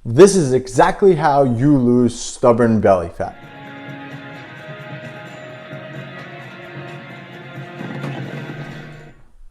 this is exactly how you lose stubborn belly fat.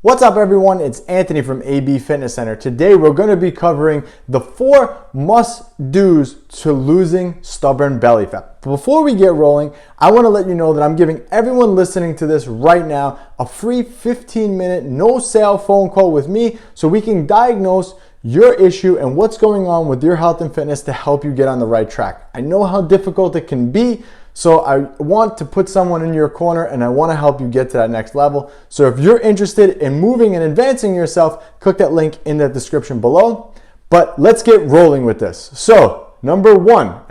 What's up everyone, it's Anthony from AB Fitness Center. Today we're going to be covering the 4 must-dos to losing stubborn belly fat. But before we get rolling, I want to let you know that I'm giving everyone listening to this right now a free 15-minute no-sale phone call with me so we can diagnose your issue and what's going on with your health and fitness to help you get on the right track. I know how difficult it can be, so I want to put someone in your corner and I want to help you get to that next level. So if you're interested in moving and advancing yourself, click that link in the description below. But let's get rolling with this. So number one,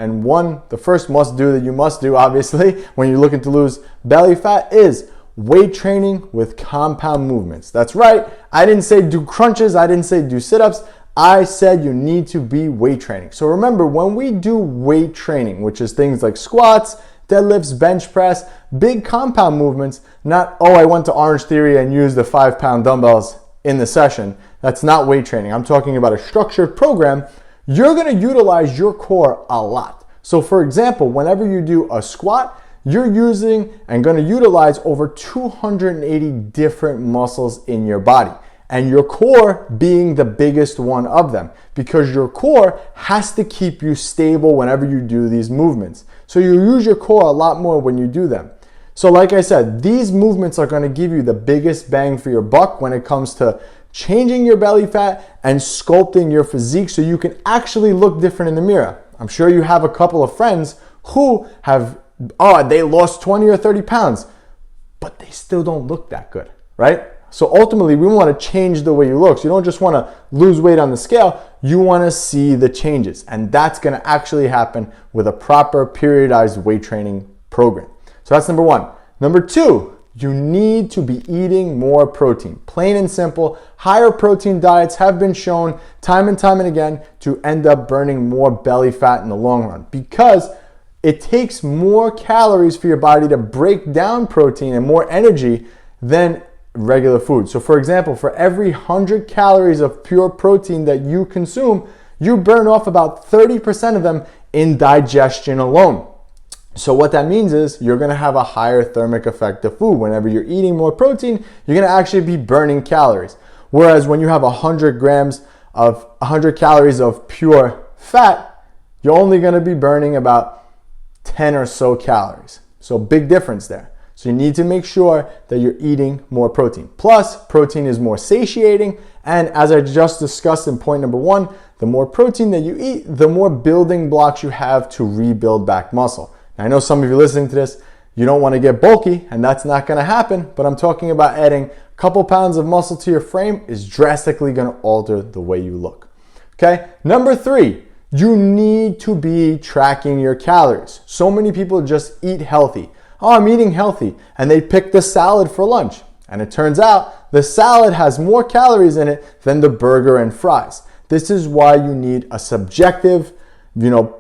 the first must do that you must do obviously when you're looking to lose belly fat is weight training with compound movements. That's right, I didn't say do crunches, I didn't say do sit-ups. I said you need to be weight training. So remember, when we do weight training, which is things like squats, deadlifts, bench press, big compound movements, not, oh, I went to Orange Theory and used the 5-pound dumbbells in the session. That's not weight training. I'm talking about a structured program. You're gonna utilize your core a lot. So for example, whenever you do a squat, you're using and gonna utilize over 280 different muscles in your body. And your core being the biggest one of them, because your core has to keep you stable whenever you do these movements. So you use your core a lot more when you do them. So like I said, these movements are going to give you the biggest bang for your buck when it comes to changing your belly fat and sculpting your physique so you can actually look different in the mirror. I'm sure you have a couple of friends who have, they lost 20 or 30 pounds, but they still don't look that good, right? So ultimately, we want to change the way you look. So you don't just want to lose weight on the scale, you want to see the changes. And that's going to actually happen with a proper periodized weight training program. So that's number one. Number two, you need to be eating more protein. Plain and simple, higher protein diets have been shown time and time and again to end up burning more belly fat in the long run, because it takes more calories for your body to break down protein and more energy than regular food. So for example, for every 100 calories of pure protein that you consume, you burn off about 30% of them in digestion alone. So what that means is you're gonna have a higher thermic effect of food. Whenever you're eating more protein, you're gonna actually be burning calories. Whereas when you have 100 calories of pure fat, you're only gonna be burning about 10 or so calories. So big difference there. So you need to make sure that you're eating more protein. Plus, protein is more satiating, and as I just discussed in point number one, the more protein that you eat, the more building blocks you have to rebuild back muscle. Now, I know some of you listening to this, you don't want to get bulky, and that's not going to happen, but I'm talking about adding a couple pounds of muscle to your frame is drastically going to alter the way you look. Okay, number three, you need to be tracking your calories. So many people just eat healthy. Oh, I'm eating healthy, and they pick the salad for lunch. And it turns out the salad has more calories in it than the burger and fries. This is why you need a subjective,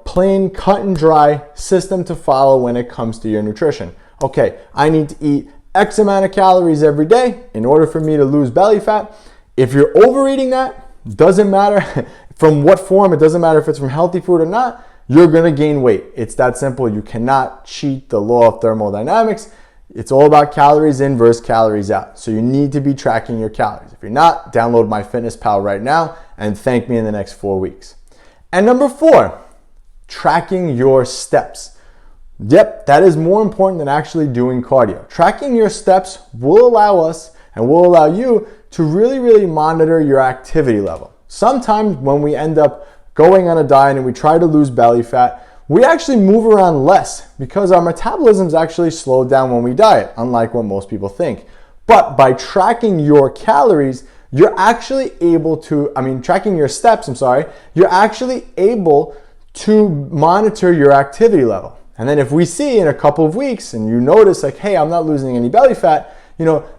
plain cut and dry system to follow when it comes to your nutrition. Okay, I need to eat X amount of calories every day in order for me to lose belly fat. If you're overeating that, doesn't matter from what form, it doesn't matter if it's from healthy food or not, you're gonna gain weight. It's that simple. You cannot cheat the law of thermodynamics. It's all about calories in versus calories out. So you need to be tracking your calories. If you're not, download myfitnesspal right now and thank me in the next 4 weeks. And number 4, tracking your steps. Yep, that is more important than actually doing cardio. Tracking your steps will allow us and will allow you to really monitor your activity level. Sometimes when we end up going on a diet and we try to lose belly fat, we actually move around less because our metabolism's actually slowed down when we diet, unlike what most people think. But by tracking your calories, you're actually able to, tracking your steps, you're actually able to monitor your activity level. And then if we see in a couple of weeks and you notice like, hey, I'm not losing any belly fat,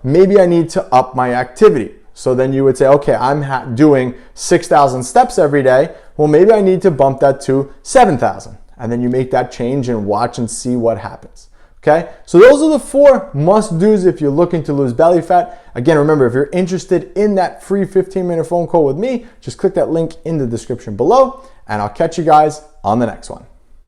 maybe I need to up my activity. So then you would say, okay, I'm doing 6,000 steps every day. Well, maybe I need to bump that to 7,000. And then you make that change and watch and see what happens. Okay, so those are the 4 must-dos if you're looking to lose belly fat. Again, remember, if you're interested in that free 15-minute phone call with me, just click that link in the description below, and I'll catch you guys on the next one.